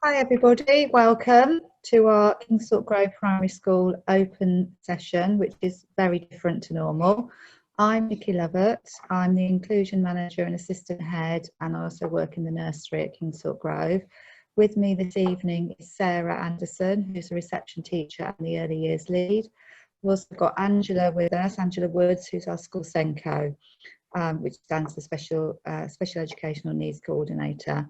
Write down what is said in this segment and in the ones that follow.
Hi everybody, welcome to our Kingsthorpe Grove Primary School open session, which is very different to normal. I'm Nikki Lovett, I'm the Inclusion Manager and Assistant Head, and I also work in the nursery at Kingsthorpe Grove. With me this evening is Sarah Anderson, who's a reception teacher and the early years lead. We've also got Angela with us, Angela Woods, who's our school SENCO, which stands for Special Educational Needs Coordinator.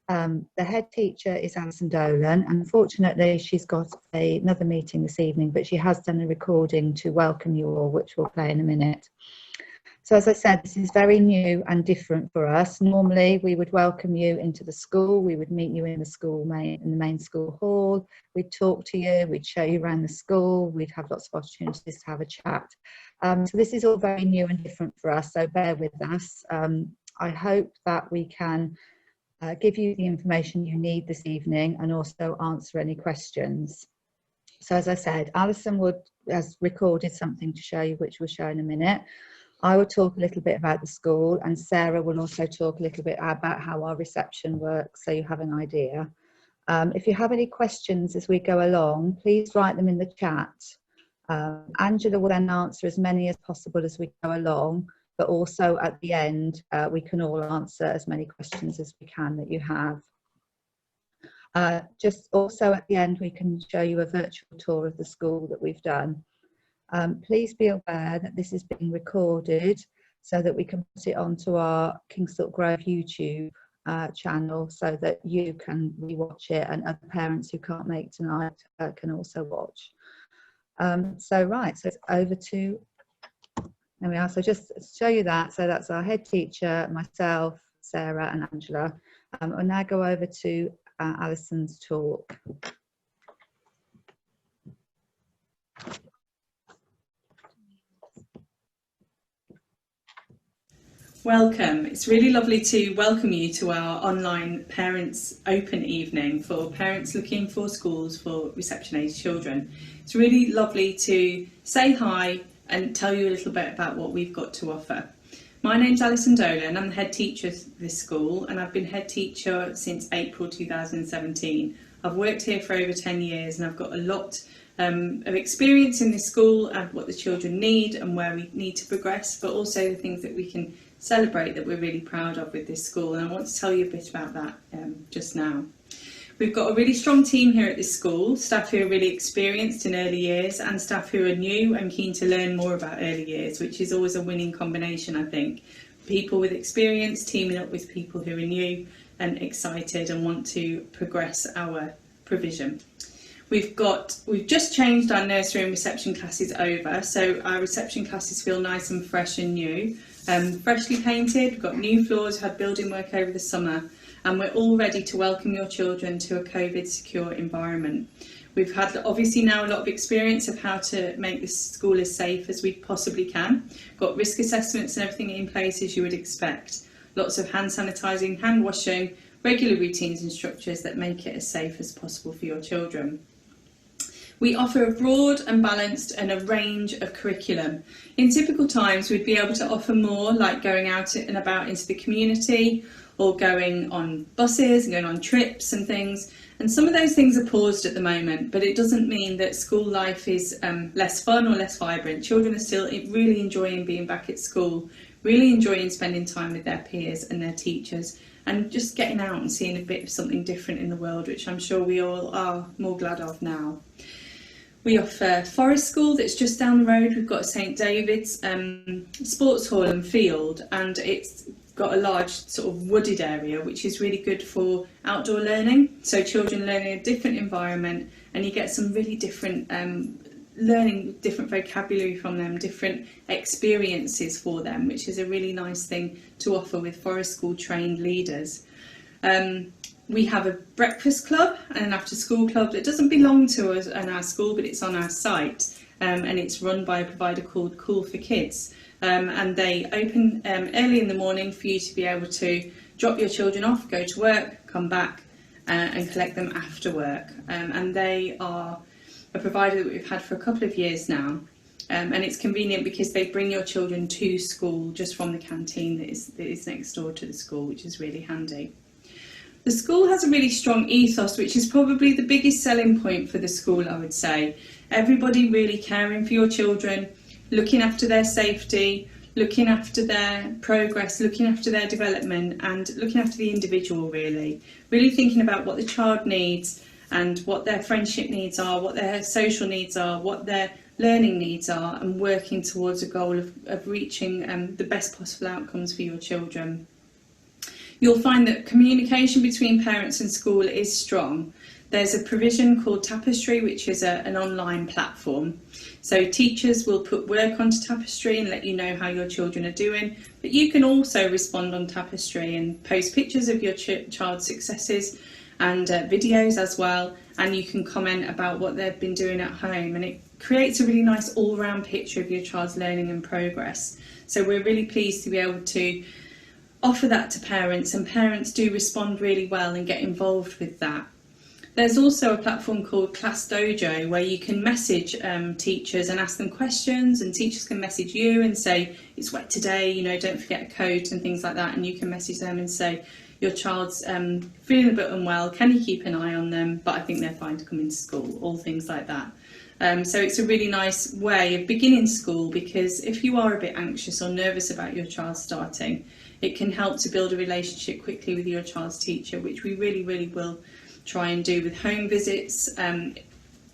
The head teacher is Alison Dolan. Unfortunately, she's got another meeting this evening, but she has done a recording to welcome you all, which we'll play in a minute. So as I said, this is very new and different for us. Normally, we would welcome you into the school. We would meet you in the main school hall. We'd talk to you. We'd show you around the school. We'd have lots of opportunities to have a chat. So this is all very new and different for us. So bear with us. I hope that we can give you the information you need this evening and also answer any questions. So as I said, Alison has recorded something to show you, which we'll show in a minute. I will talk a little bit about the school, and Sarah will also talk a little bit about how our reception works, so you have an idea. If you have any questions as we go along, please write them in the chat. Angela will then answer as many as possible as we go along, but also at the end, we can all answer as many questions as we can that you have. Just also at the end, we can show you a virtual tour of the school that we've done. Please be aware that this is being recorded so that we can put it onto our Kingsthorpe Grove YouTube channel so that you can rewatch it and other parents who can't make tonight can also watch. So it's over to, there we are. So just to show you that, so that's our head teacher, myself, Sarah and Angela. I'll now go over to Alison's talk. Welcome. It's really lovely to welcome you to our online Parents Open Evening for parents looking for schools for reception age children. It's really lovely to say hi and tell you a little bit about what we've got to offer. My name's Alison Dolan, I'm the head teacher of this school and I've been head teacher since April 2017. I've worked here for over 10 years and I've got a lot of experience in this school and what the children need and where we need to progress, but also the things that we can celebrate that we're really proud of with this school, and I want to tell you a bit about that just now. We've got a really strong team here at this school, staff who are really experienced in early years and staff who are new and keen to learn more about early years, which is always a winning combination, I think. People with experience teaming up with people who are new and excited and want to progress our provision. We've just changed our nursery and reception classes over, so our reception classes feel nice and fresh and new. Freshly painted, we've got new floors, had building work over the summer, and we're all ready to welcome your children to a COVID secure environment. We've had obviously now a lot of experience of how to make this school as safe as we possibly can. Got risk assessments and everything in place as you would expect. Lots of hand sanitising, hand washing, regular routines and structures that make it as safe as possible for your children. We offer a broad and balanced and a range of curriculum. In typical times, we'd be able to offer more, like going out and about into the community or going on buses and going on trips and things. And some of those things are paused at the moment, but it doesn't mean that school life is less fun or less vibrant. Children are still really enjoying being back at school, really enjoying spending time with their peers and their teachers, and just getting out and seeing a bit of something different in the world, which I'm sure we all are more glad of now. We offer Forest School that's just down the road. We've got St David's sports hall and field, and it's got a large sort of wooded area which is really good for outdoor learning, so children learn in a different environment and you get some really different learning, different vocabulary from them, different experiences for them, which is a really nice thing to offer with Forest School trained leaders. We have a breakfast club and an after school club that doesn't belong to us and our school, but it's on our site, and it's run by a provider called Cool for Kids. And they open early in the morning for you to be able to drop your children off, go to work, come back and collect them after work. And they are a provider that we've had for a couple of years now. And it's convenient because they bring your children to school just from the canteen that is next door to the school, which is really handy. The school has a really strong ethos, which is probably the biggest selling point for the school, I would say. Everybody really caring for your children, looking after their safety, looking after their progress, looking after their development, and looking after the individual, really. Really thinking about what the child needs and what their friendship needs are, what their social needs are, what their learning needs are, and working towards a goal of reaching the best possible outcomes for your children. You'll find that communication between parents and school is strong. There's a provision called Tapestry, which is an online platform. So teachers will put work onto Tapestry and let you know how your children are doing, but you can also respond on Tapestry and post pictures of your child's successes and videos as well, and you can comment about what they've been doing at home, and it creates a really nice all-round picture of your child's learning and progress. So we're really pleased to be able to offer that to parents, and parents do respond really well and get involved with that. There's also a platform called Class Dojo where you can message teachers and ask them questions, and teachers can message you and say, it's wet today, you know, don't forget a coat and things like that, and you can message them and say, your child's feeling a bit unwell, can you keep an eye on them, but I think they're fine to come into school, all things like that. So it's a really nice way of beginning school, because if you are a bit anxious or nervous about your child starting, it can help to build a relationship quickly with your child's teacher, which we really will try and do with home visits.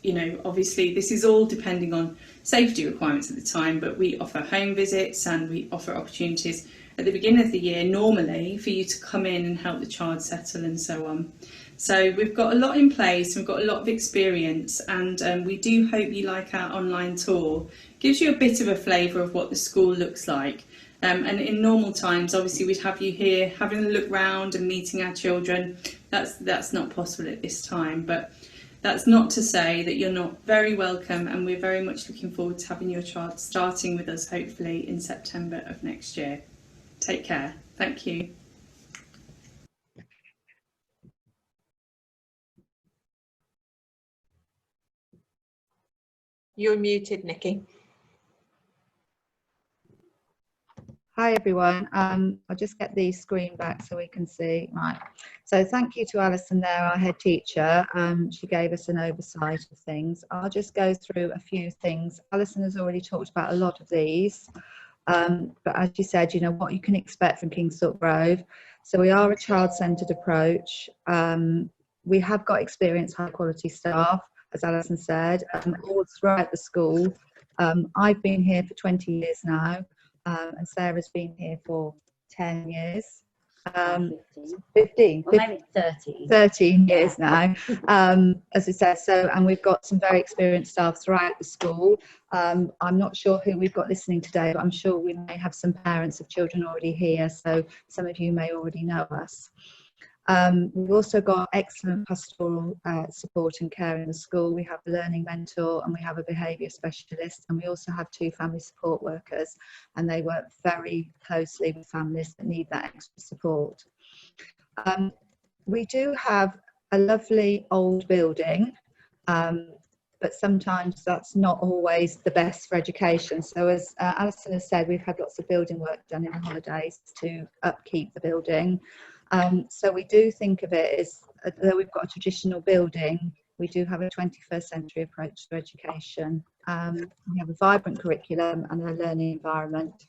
You know, obviously this is all depending on safety requirements at the time, but we offer home visits and we offer opportunities at the beginning of the year normally for you to come in and help the child settle and so on. So we've got a lot in place, we've got a lot of experience, and we do hope you like our online tour. It gives you a bit of a flavour of what the school looks like. And in normal times, obviously, we'd have you here having a look round and meeting our children. That's not possible at this time, but that's not to say that you're not very welcome, and we're very much looking forward to having your child starting with us, hopefully in September of next year. Take care. Thank you. You're muted, Nikki. Hi everyone, I'll just get the screen back so we can see. Right, so thank you to Alison there, our head teacher. She gave us an oversight of things. I'll just go through a few things. Alison has already talked about a lot of these, but as she said, you know, what you can expect from Kingsthorpe Grove. So we are a child-centred approach. We have got experienced high quality staff, as Alison said, all throughout the school. I've been here for 20 years now. And Sarah's been here for 10 years. 15. Well, maybe 13. 13 years now, as I said. So, and we've got some very experienced staff throughout the school. I'm not sure who we've got listening today, but I'm sure we may have some parents of children already here. So some of you may already know us. We've also got excellent pastoral support and care in the school. We have a learning mentor and we have a behaviour specialist, and we also have 2 family support workers, and they work very closely with families that need that extra support. We do have a lovely old building, but sometimes that's not always the best for education. So as Alison has said, we've had lots of building work done in the holidays to upkeep the building. So we do think of it as, though we've got a traditional building, we do have a 21st century approach to education. We have a vibrant curriculum and a learning environment.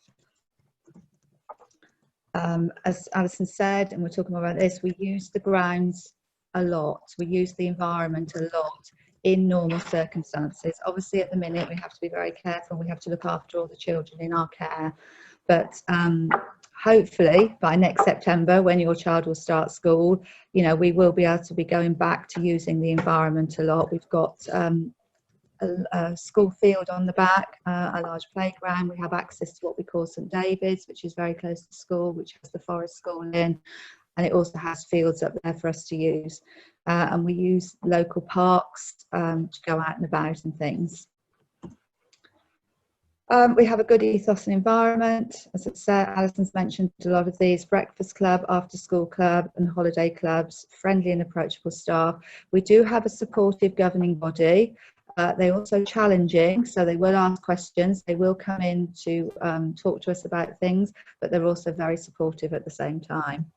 As Alison said, and we're talking more about this, we use the grounds a lot. We use the environment a lot in normal circumstances. Obviously at the minute we have to be very careful. We have to look after all the children in our care. But hopefully by next September, when your child will start school, you know, we will be able to be going back to using the environment a lot. We've got a school field on the back, a large playground. We have access to what we call St David's, which is very close to school, which has the forest school in, and it also has fields up there for us to use. And we use local parks to go out and about and things. We have a good ethos and environment. As I said, Alison's mentioned a lot of these: breakfast club, after school club and holiday clubs, friendly and approachable staff. We do have a supportive governing body. They're also challenging, so they will ask questions. They will come in to talk to us about things, but they're also very supportive at the same time.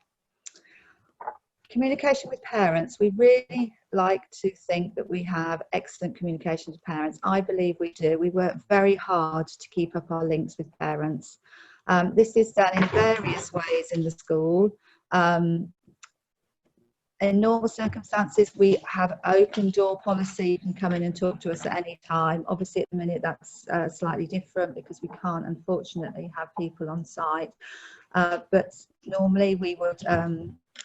Communication with parents. We really like to think that we have excellent communication with parents. I believe we do. We work very hard to keep up our links with parents. This is done in various ways in the school. In normal circumstances, we have open door policy. You can come in and talk to us at any time. Obviously, at the minute, that's slightly different because we can't, unfortunately, have people on site. But normally, we would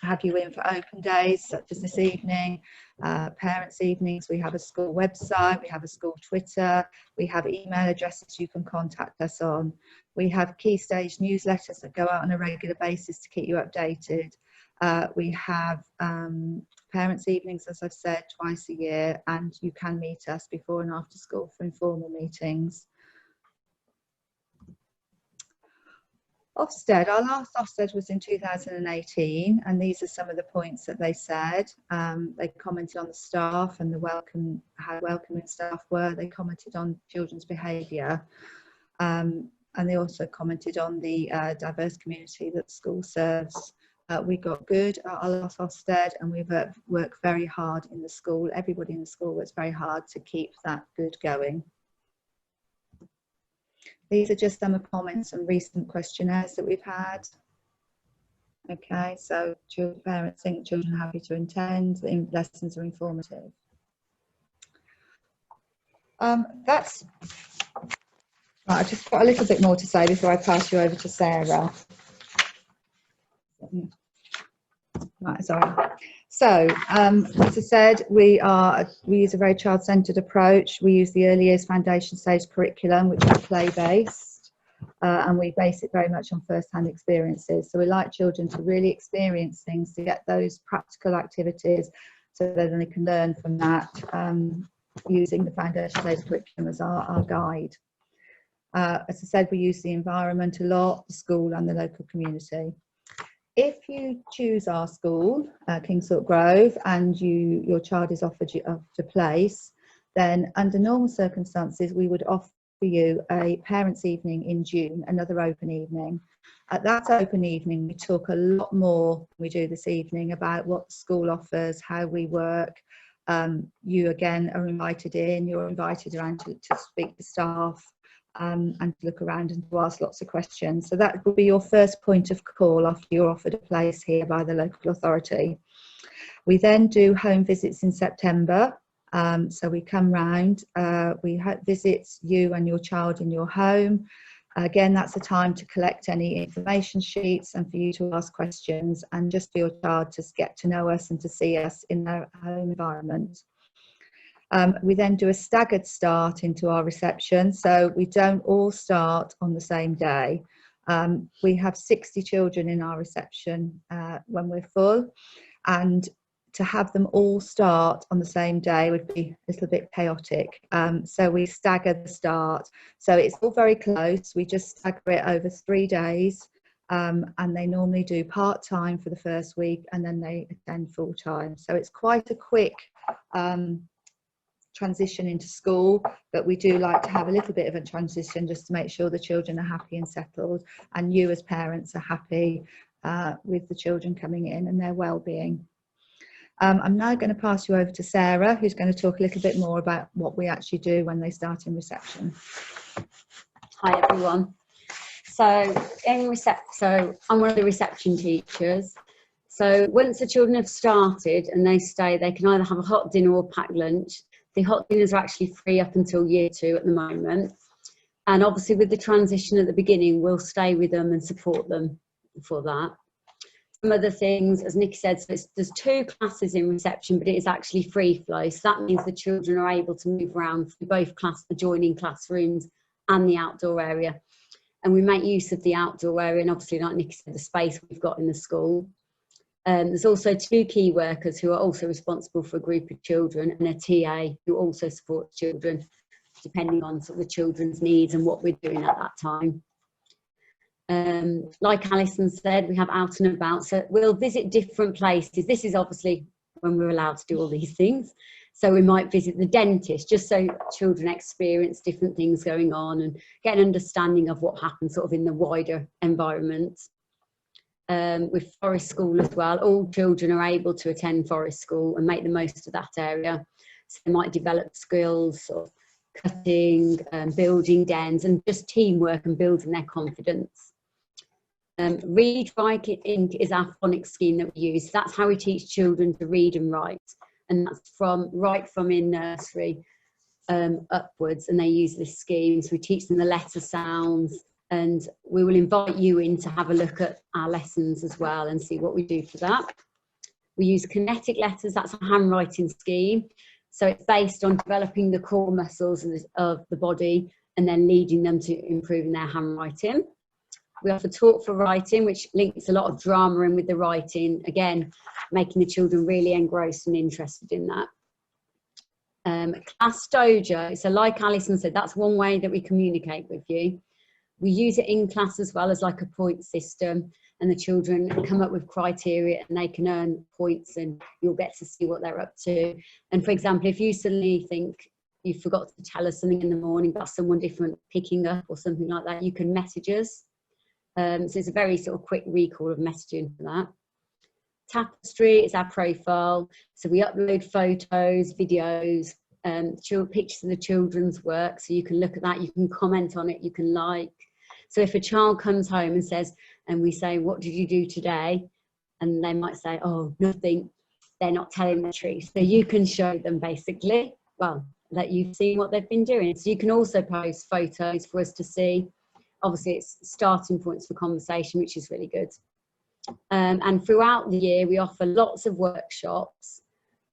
have you in for open days, such as this evening, parents' evenings. We have a school website, we have a school Twitter, we have email addresses you can contact us on. We have key stage newsletters that go out on a regular basis to keep you updated. We have parents' evenings, as I've said, twice a year, and you can meet us before and after school for informal meetings. Ofsted, our last Ofsted was in 2018, and these are some of the points that they said. They commented on the staff and how welcoming staff were. They commented on children's behaviour, and they also commented on the diverse community that the school serves. We got good at our last Ofsted, and we've worked very hard in the school. Everybody in the school works very hard to keep that good going. These are just some comments on recent questionnaires that we've had. Okay, so parents think children are happy to attend, the lessons are informative. That's right. I've just got a little bit more to say before I pass you over to Sarah. Right, sorry. So, as I said, we use a very child-centred approach. We use the early years foundation stage curriculum, which is play-based, and we base it very much on first-hand experiences. So we like children to really experience things, to get those practical activities, so that then they can learn from that, using the foundation stage curriculum as our guide. As I said, we use the environment a lot, the school and the local community. If you choose our school, Kingsthorpe Grove, and your child is offered a place, then under normal circumstances, we would offer you a parents' evening in June, another open evening. At that open evening, we talk a lot more than we do this evening about what the school offers, how we work. You again are invited in, you're invited around to speak to staff. And to look around and to ask lots of questions. So that will be your first point of call after you're offered a place here by the local authority. We then do home visits in September. So we come round, we visit you and your child in your home. Again, that's a time to collect any information sheets and for you to ask questions, and just for your child to get to know us and to see us in their home environment. We then do a staggered start into our reception, so we don't all start on the same day. We have 60 children in our reception when we're full, and to have them all start on the same day would be a little bit chaotic. So we stagger the start. So it's all very close. We just stagger it over 3 days, and they normally do part-time for the first week, and then they attend full-time. So it's quite a quick transition into school, but we do like to have a little bit of a transition just to make sure the children are happy and settled, and you as parents are happy with the children coming in and their well-being. I'm now going to pass you over to Sarah, who's going to talk a little bit more about what we actually do when they start in reception. Hi everyone. So I'm one of the reception teachers. So once the children have started and they stay, they can either have a hot dinner or packed lunch. The hot dinners are actually free up until year 2 at the moment. And obviously with the transition at the beginning, we'll stay with them and support them for that. Some other things, as Nikki said, so there's 2 classes in reception, but it is actually free flow. So that means the children are able to move around through both adjoining classrooms and the outdoor area. And we make use of the outdoor area, and obviously, like Nikki said, the space we've got in the school. There's also 2 key workers who are also responsible for a group of children, and a TA who also supports children, depending on sort of the children's needs and what we're doing at that time. Like Alison said, we have out and about, so we'll visit different places. This is obviously when we're allowed to do all these things. So we might visit the dentist, just so children experience different things going on and get an understanding of what happens sort of in the wider environment. with Forest School as well. All children are able to attend Forest School and make the most of that area. So they might develop skills of cutting, building dens, and just teamwork and building their confidence. Read, Write, Ink is our phonics scheme that we use. That's how we teach children to read and write, and that's right from in nursery upwards, and they use this scheme. So we teach them the letter sounds, and we will invite you in to have a look at our lessons as well and see what we do for that. We use kinetic letters, that's a handwriting scheme. So it's based on developing the core muscles of the body and then leading them to improving their handwriting. We offer Talk for Writing, which links a lot of drama in with the writing, again, making the children really engrossed and interested in that. Class Dojo, so like Alison said, that's one way that we communicate with you. We use it in class as well as like a point system, and the children come up with criteria and they can earn points and you'll get to see what they're up to. And for example, if you suddenly think you forgot to tell us something in the morning about someone different picking up or something like that, you can message us. So it's a very sort of quick recall of messaging for that. Tapestry is our profile. So we upload photos, videos, pictures of the children's work. So you can look at that, you can comment on it, you can like. So if a child comes home and says, and we say, what did you do today? And they might say, oh, nothing. They're not telling the truth. So you can show them basically, well, that you've seen what they've been doing. So you can also post photos for us to see. Obviously, it's starting points for conversation, which is really good. And throughout the year, we offer lots of workshops.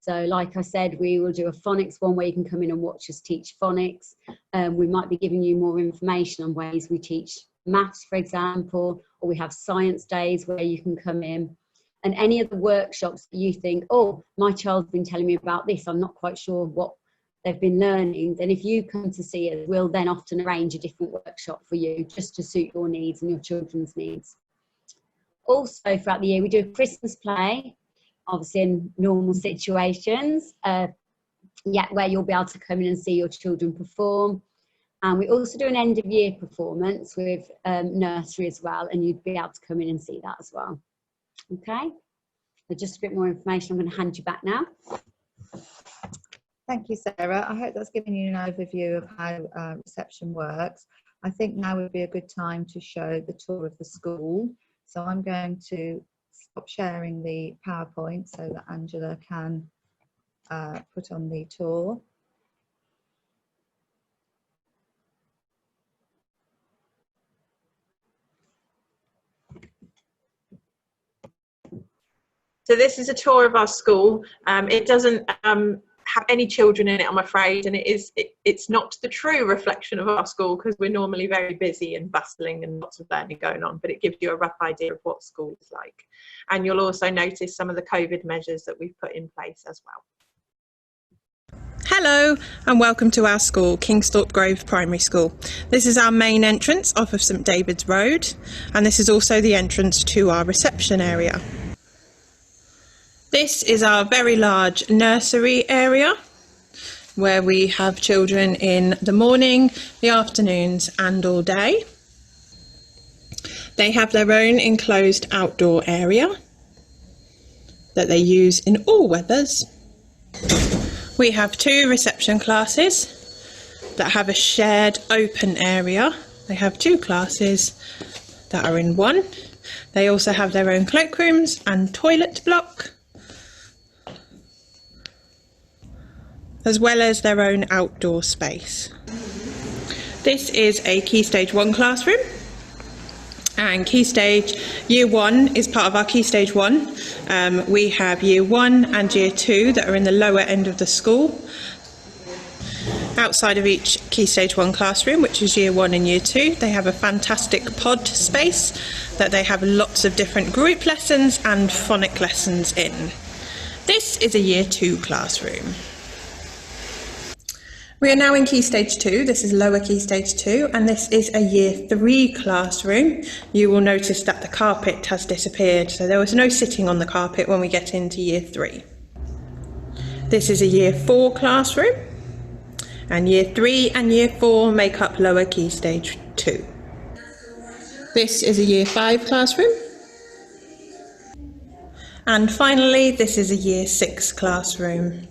So like I said, we will do a phonics one where you can come in and watch us teach phonics. We might be giving you more information on ways we teach maths, for example, or we have science days where you can come in. And any of the workshops that you think, oh, my child's been telling me about this, I'm not quite sure what they've been learning, then if you come to see it, we'll then often arrange a different workshop for you just to suit your needs and your children's needs. Also throughout the year, we do a Christmas play, obviously in normal situations, where you'll be able to come in and see your children perform. And we also do an end of year performance with nursery as well, and you'd be able to come in and see that as well. Okay, so just a bit more information, I'm going to hand you back now. Thank you, Sarah. I hope that's given you an overview of how reception works. I think now would be a good time to show the tour of the school. So I'm going to stop sharing the PowerPoint so that Angela can put on the tour. So this is a tour of our school. It doesn't have any children in it, I'm afraid, and it's not the true reflection of our school because we're normally very busy and bustling and lots of learning going on, but it gives you a rough idea of what school is like. And you'll also notice some of the COVID measures that we've put in place as well. Hello and welcome to our school, Kingsthorpe Grove Primary School. This is our main entrance off of St David's Road, and this is also the entrance to our reception area. This is our very large nursery area where we have children in the morning, the afternoons and all day. They have their own enclosed outdoor area that they use in all weathers. We have 2 reception classes that have a shared open area. They have 2 classes that are in one. They also have their own cloakrooms and toilet block, as well as their own outdoor space. This is a Key Stage 1 classroom, and Key Stage Year 1 is part of our Key Stage 1. We have Year 1 and Year 2 that are in the lower end of the school. Outside of each Key Stage 1 classroom, which is Year 1 and Year 2, they have a fantastic pod space that they have lots of different group lessons and phonic lessons in. This is a Year 2 classroom. We are now in Key Stage 2, this is lower Key Stage 2, and this is a Year 3 classroom. You will notice that the carpet has disappeared, so there was no sitting on the carpet when we get into Year 3. This is a Year 4 classroom, and Year 3 and Year 4 make up lower Key Stage 2. This is a Year 5 classroom, And finally, this is a Year 6 classroom.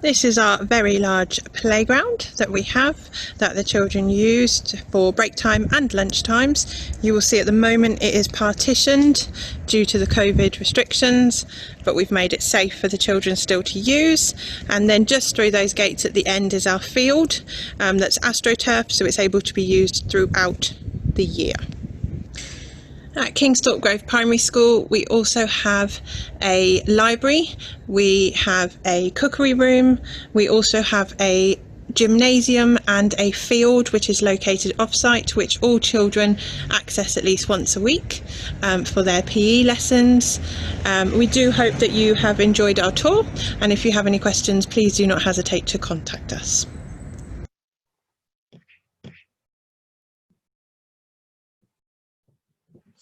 This is our very large playground that we have that the children used for break time and lunch times. You will see at the moment it is partitioned due to the COVID restrictions, but we've made it safe for the children still to use. And then just through those gates at the end is our field that's AstroTurf, so it's able to be used throughout the year. At Kingsthorpe Grove Primary School, we also have a library, we have a cookery room, we also have a gymnasium and a field which is located off-site, which all children access at least once a week for their PE lessons. We do hope that you have enjoyed our tour, and if you have any questions, please do not hesitate to contact us.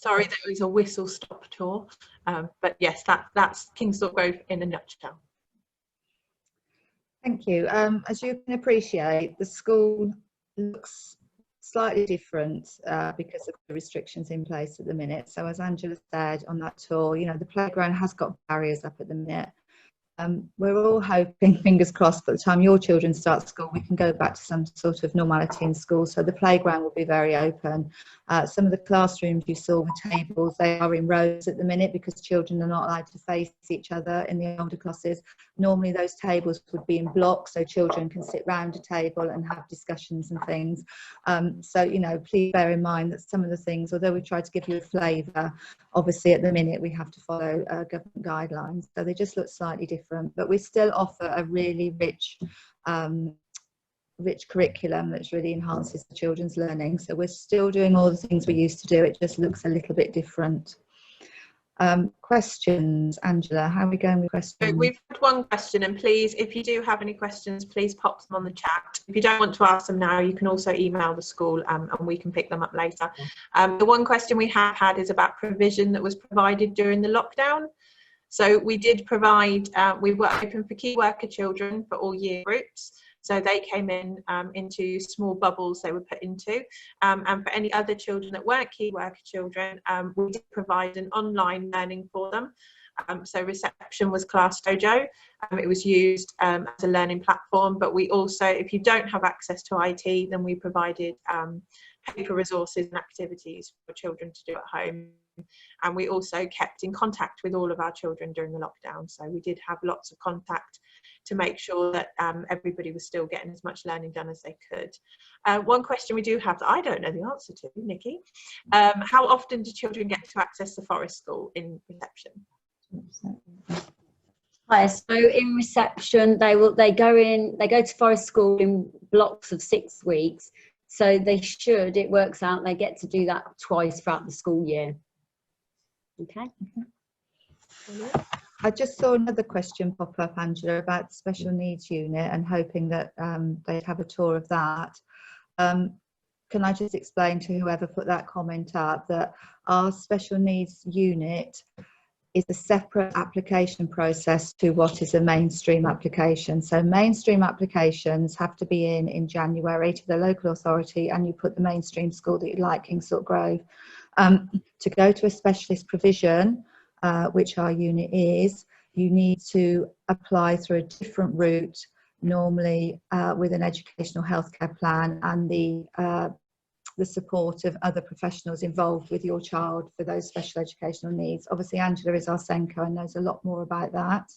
Sorry, that was a whistle-stop tour, but yes, that's Kingsthorpe Grove in a nutshell. Thank you. As you can appreciate, the school looks slightly different because of the restrictions in place at the minute. So as Angela said on that tour, you know, the playground has got barriers up at the minute. We're all hoping, fingers crossed, by the time your children start school, we can go back to some sort of normality in school. So the playground will be very open. Some of the classrooms you saw with tables, they are in rows at the minute because children are not allowed to face each other in the older classes. Normally those tables would be in blocks so children can sit round a table and have discussions and things. So, you know, please bear in mind that some of the things, although we try to give you a flavour, obviously at the minute we have to follow government guidelines. So they just look slightly different, but we still offer a really rich curriculum which really enhances the children's learning. So we're still doing all the things we used to do, it just looks a little bit different. Questions, Angela, how are we going with questions? So we've had one question, and please, if you do have any questions, please pop them on the chat. If you don't want to ask them now, you can also email the school and we can pick them up later. The one question we have had is about provision that was provided during the lockdown. So we did provide, we were open for key worker children for all year groups. So they came in into small bubbles they were put into. And for any other children that weren't key worker children, we did provide an online learning for them. So reception was Class Dojo. It was used as a learning platform, but we also, if you don't have access to IT, then we provided paper resources and activities for children to do at home. And we also kept in contact with all of our children during the lockdown. So we did have lots of contact to make sure that everybody was still getting as much learning done as they could. One question we do have that I don't know the answer to, Nikki, how often do children get to access the Forest School in reception? Hi, so in reception, they go to Forest School in blocks of 6 weeks. So it works out, they get to do that twice throughout the school year. Okay. I just saw another question pop up, Angela, about the special needs unit and hoping that they'd have a tour of that. Can I just explain to whoever put that comment up that our special needs unit is a separate application process to what is a mainstream application. So mainstream applications have to be in January to the local authority, and you put the mainstream school that you like, Kingsthorpe Grove. To go to a specialist provision, which our unit is, you need to apply through a different route, normally with an educational healthcare plan and the support of other professionals involved with your child for those special educational needs. Obviously, Angela is our SENCO and knows a lot more about that.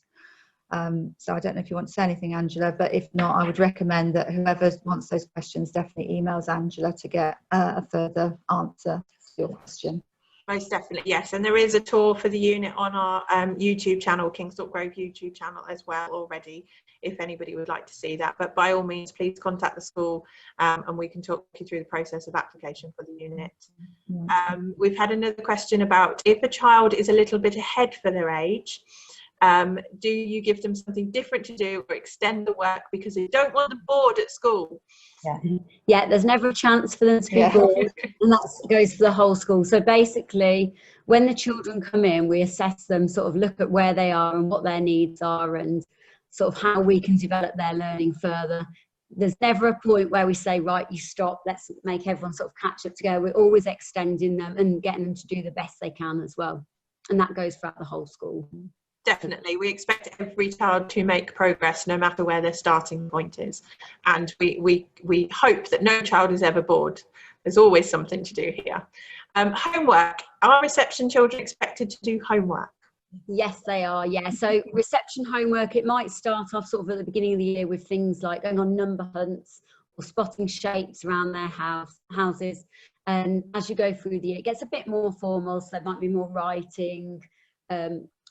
So I don't know if you want to say anything, Angela, but if not, I would recommend that whoever wants those questions definitely emails Angela to get a further answer to your question. Most definitely, yes. And there is a tour for the unit on our YouTube channel, Kingsthorpe Grove YouTube channel as well already, if anybody would like to see that. But by all means, please contact the school and we can talk you through the process of application for the unit. We've had another question about if a child is a little bit ahead for their age, do you give them something different to do or extend the work because they don't want them bored at school? Yeah, there's never a chance for them to be bored, and that goes for the whole school. So basically, when the children come in, we assess them, sort of look at where they are and what their needs are and sort of how we can develop their learning further. There's never a point where we say, right, you stop, let's make everyone sort of catch up together. We're always extending them and getting them to do the best they can as well. and that goes throughout the whole school. Definitely, we expect every child to make progress no matter where their starting point is, and we hope that no child is ever bored. There's always something to do here. Homework. Are reception children expected to do homework? Yes, they are. Yeah. So reception homework, it might start off sort of at the beginning of the year with things like going on number hunts or spotting shapes around their houses. And as you go through the year, it gets a bit more formal. So there might be more writing,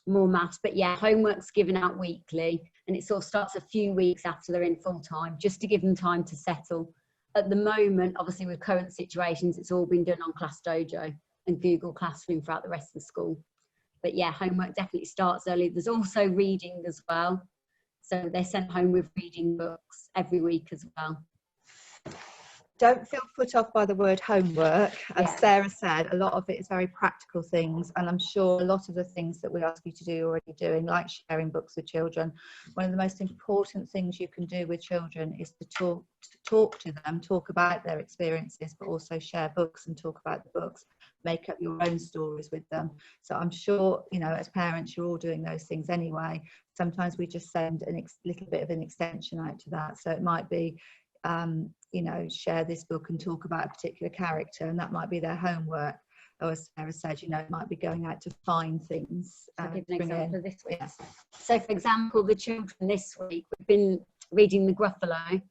more maths. But yeah, homework's given out weekly, and it sort of starts a few weeks after they're in full time, just to give them time to settle. At the moment, obviously with current situations, it's all been done on Class Dojo and Google Classroom throughout the rest of the school. But yeah, homework definitely starts early. There's also reading as well. So they're sent home with reading books every week as well. Don't feel put off by the word homework. As Yeah. Sarah said, a lot of it is very practical things, and I'm sure a lot of the things that we ask you to do you're already doing, like sharing books with children. One of the most important things you can do with children is to talk to them, talk about their experiences, but also share books and talk about the books, make up your own stories with them. So I'm sure, you know, as parents, you're all doing those things anyway. Sometimes we just send a little bit of an extension out to that. So it might be, you know, share this book and talk about a particular character, and that might be their homework. Or as Sarah said, you know, it might be going out to find things. I'll give an example of this week. Yeah. So for example, the children this week, we've been reading the Gruffalo,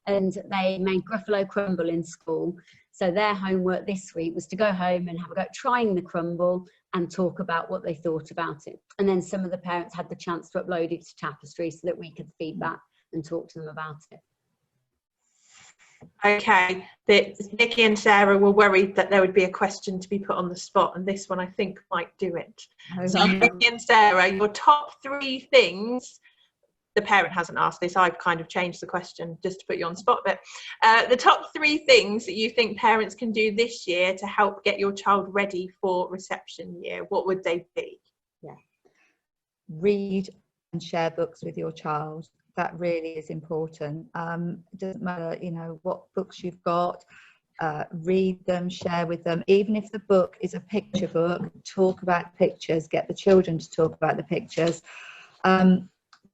and they made Gruffalo crumble in school. So their homework this week was to go home and have a go at trying the crumble and talk about what they thought about it. And then some of the parents had the chance to upload it to Tapestry so that we could feedback and talk to them about it. Okay, Nikki and Sarah were worried that there would be a question to be put on the spot, and this one I think might do it. So Nikki and Sarah, your top 3 things, the parent hasn't asked this, I've kind of changed the question just to put you on the spot, but the top 3 things that you think parents can do this year to help get your child ready for reception year, what would they be? Yeah. Read and share books with your child. That really is important. It doesn't matter, you know, what books you've got, read them, share with them. Even if the book is a picture book, talk about pictures, get the children to talk about the pictures.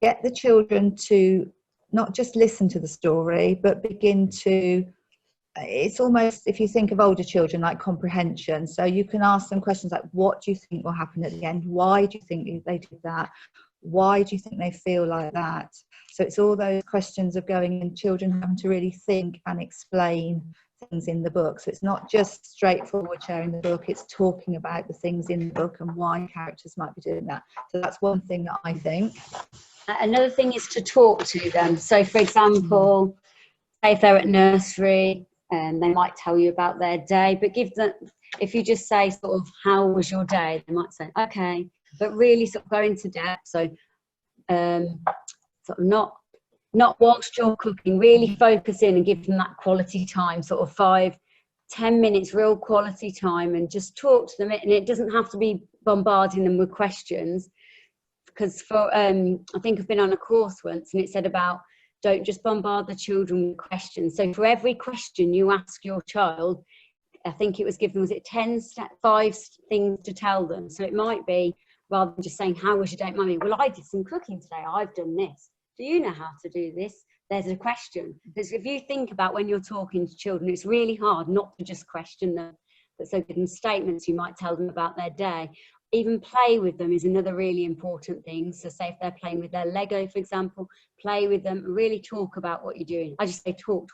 Get the children to not just listen to the story, but begin to, it's almost, if you think of older children, like comprehension. So you can ask them questions like, what do you think will happen at the end? Why do you think they did that? Why do you think they feel like that? So it's all those questions of going in, children having to really think and explain things in the book. So it's not just straightforward sharing the book, it's talking about the things in the book and why characters might be doing that. So that's one thing that I think. Another thing is to talk to them. So for example, say if they're at nursery, and they might tell you about their day, but give them, if you just say sort of, how was your day? They might say, okay, but really sort of go into depth. So sort of not whilst you're cooking, really focus in and give them that quality time, sort of 5-10 minutes, real quality time, and just talk to them. And it doesn't have to be bombarding them with questions, because for I think I've been on a course once and it said about, don't just bombard the children with questions. So for every question you ask your child, I think it was given, was it 5 things to tell them. So it might be, rather than just saying, how was your day, Mummy? Well, I did some cooking today. I've done this. Do you know how to do this? There's a question. Because if you think about when you're talking to children, it's really hard not to just question them. But so give them statements, you might tell them about their day. Even play with them is another really important thing. So say if they're playing with their Lego, for example, play with them, really talk about what you're doing. I just say talk.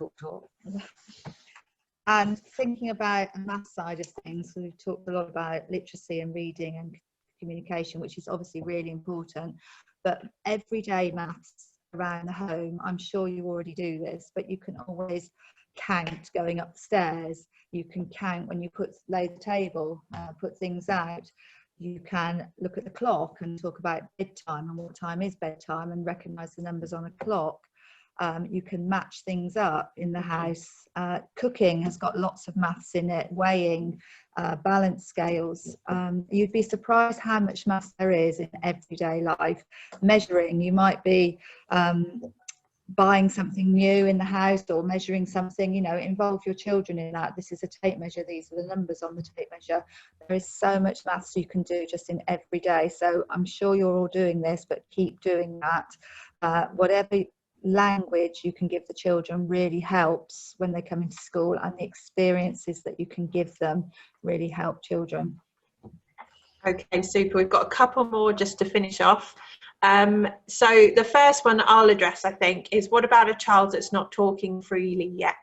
And thinking about the math side of things, so we've talked a lot about literacy and reading and communication, which is obviously really important, but everyday maths around the home, I'm sure you already do this, but you can always count going up the stairs, you can count when you lay the table, put things out. You can look at the clock and talk about bedtime and what time is bedtime and recognise the numbers on a clock. You can match things up in the house. Cooking has got lots of maths in it, weighing, balance scales. You'd be surprised how much maths there is in everyday life. Measuring, you might be buying something new in the house or measuring something, involve your children in that. This is a tape measure, these are the numbers on the tape measure. There is so much maths you can do just in every day, so I'm sure you're all doing this, but keep doing that. Whatever language you can give the children really helps when they come into school, and the experiences that you can give them really help children. Okay, super. We've got a couple more just to finish off. So the first one I'll address, I think, is what about a child that's not talking freely yet?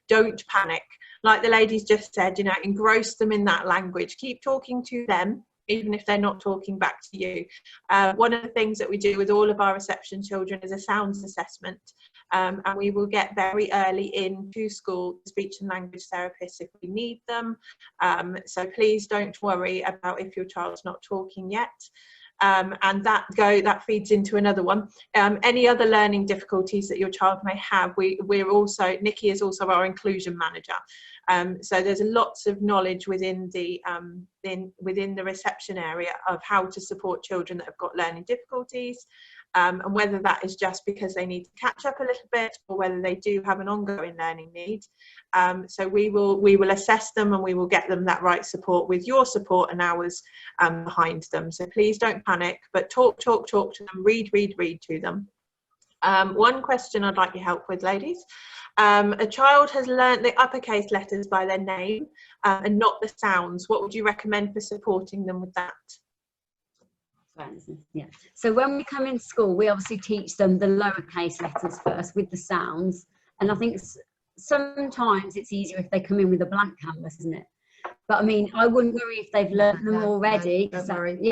Don't panic. Like the ladies just said, engross them in that language. Keep talking to them, even if they're not talking back to you. One of the things that we do with all of our reception children is a sounds assessment. And we will get very early into school speech and language therapists if we need them. So please don't worry about if your child's not talking yet. And that feeds into another one. Any other learning difficulties that your child may have, Nikki is also our inclusion manager. So there's lots of knowledge within the reception area of how to support children that have got learning difficulties, and whether that is just because they need to catch up a little bit or whether they do have an ongoing learning need. So we will assess them and we will get them that right support with your support and ours behind them. So please don't panic, but talk to them, read to them. One question I'd like your help with, ladies. A child has learnt the uppercase letters by their name and not the sounds. What would you recommend for supporting them with that? Yeah. So when we come in school, we obviously teach them the lowercase letters first with the sounds. And I think sometimes it's easier if they come in with a blank canvas, isn't it? But I mean, I wouldn't worry if they've learnt them already. Don't worry.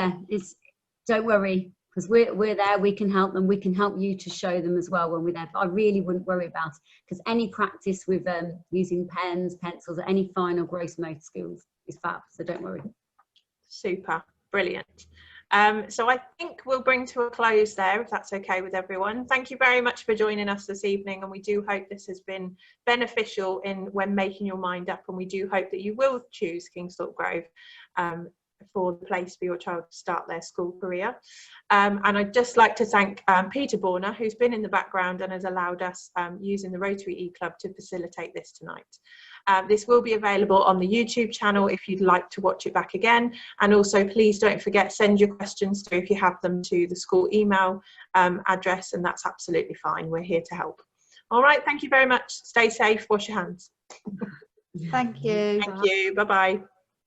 Don't worry, because we're there. We can help them. We can help you to show them as well when we're there. But I really wouldn't worry about it, because any practice with using pens, pencils, or any fine or gross motor skills is fab. So don't worry. Super, brilliant. So I think we'll bring to a close there, if that's okay with everyone. Thank you very much for joining us this evening, and we do hope this has been beneficial when making your mind up, and we do hope that you will choose Kingsthorpe Grove for the place for your child to start their school career. And I'd just like to thank Peter Borner, who's been in the background and has allowed us using the Rotary E-Club to facilitate this tonight. This will be available on the YouTube channel if you'd like to watch it back again. And also, please don't forget, send your questions through if you have them to the school email address, and that's absolutely fine. We're here to help. All right, thank you very much. Stay safe, wash your hands. Thank you. Thank you, bye-bye.